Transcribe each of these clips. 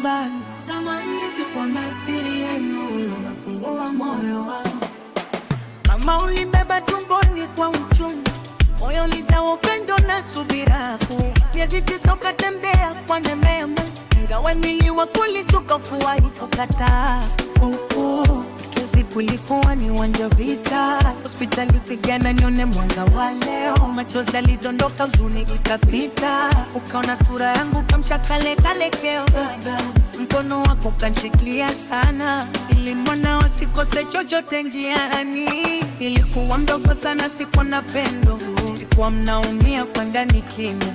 nyumbani. Zamani sikuwa na siri yenu, nafungua moyo wangu. Mama ulibeba tumboni kwa uchungu, moyo ulijaa upendo na subira kuu. Miezi 9 ukatembea kwa neema ya Mungu, ingawa niliwa kulichoka kuwahi kukataa. Kazi kulikuwa ni uwanja vita, hospitali pigana nione mwanga wa leo. Machozi yalidondoka, huzuni ikapita, ukaona sura yangu kamsha kale keo. Mkono wako kanishikilia sana, ili mwana wasikose chochote njiani. Ilikuwa mdogo sana, sikuwa na pendo, ilikuwa mnaumia kwa ndani kimya,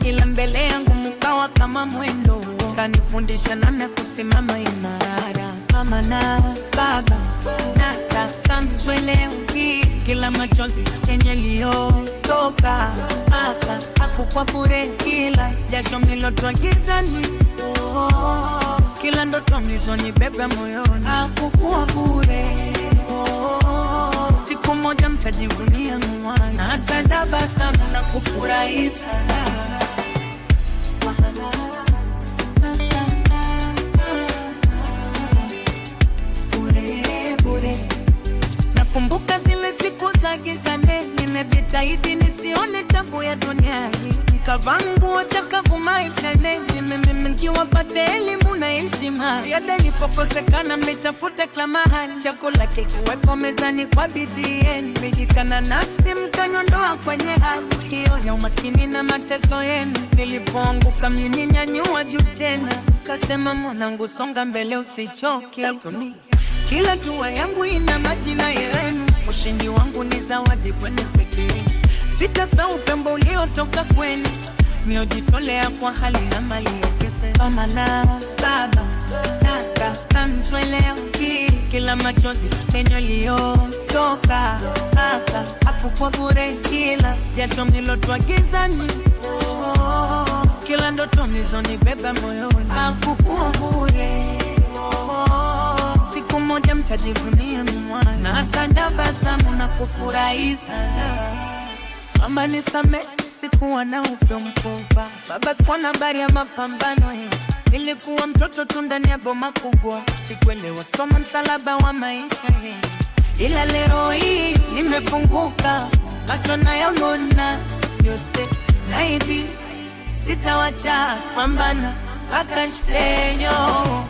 ila mbele yangu mkawa kama mwendo. Kanifundisha namna kusimama imara. Mama na baba nataka mtuelewe, kila machozi yenye liyotoka hakukuwa bure, kila jasho mlilotoa gizani, kila ndoto mlizonibeba moyoni hakukuwa bure. Siku moja mtajivunia mwana, hata tabasamu na kufurahi sana. Nakumbuka zile siku za giza nene, nimejitahidi nisione tabu ya duniani. Nikavaa nguo chakavu maisha nene, mimi nikiwapata elimu na heshima. Yada ilipokosekana mlitafuta kila mahali, chakula kilikuwepo mezani kwa bidii. Nimejikana nafsi mkaniondoa kwenye hali hiyo ya umaskini na mateso yenu. Nilipoanguka mlininyanyua juu tena, kasema mwanangu songa mbele usichoke. Kila dua yangu ina majina yenu, ushindi wangu ni zawadi kwenu pekee. Sitasahau upendo uliotoka kwenu, mliojitolea kwa hali na mali yake. Mama na baba nataka mtuelewe, kila machozi yenye liyotoka hakukuwa bure, kila jasho mlilotoa gizani, kila ndoto mlizonibeba moyoni hakukuwa bure. Siku moja mtajivunia mwana, hata tabasamu na kufurahi sana. Mama nisamehe, sikuwa na upeo mkubwa. Baba sikuwa na habari ya mapambano yenu, nilikuwa mtoto tu ndani ya boma kubwa. Sikuelewa soma msalaba wa maisha yenu, ila leo hii nimefunguka, macho nayaona yote. Naahidi sitawacha pambana mpaka shtenyo.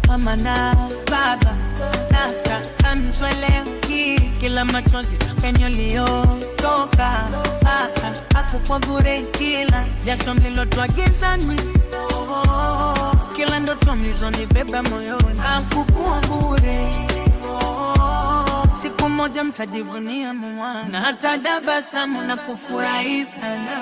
Mama na baba nataka mtuelewe, kila machozi yenye liyotoka hakukuwa bure, kila jasho mlilotoa gizani, kila ndoto mlizonibeba moyoni hakukuwa bure. Siku moja mtajivunia mwana, hata tabasamu na kufurahi sana.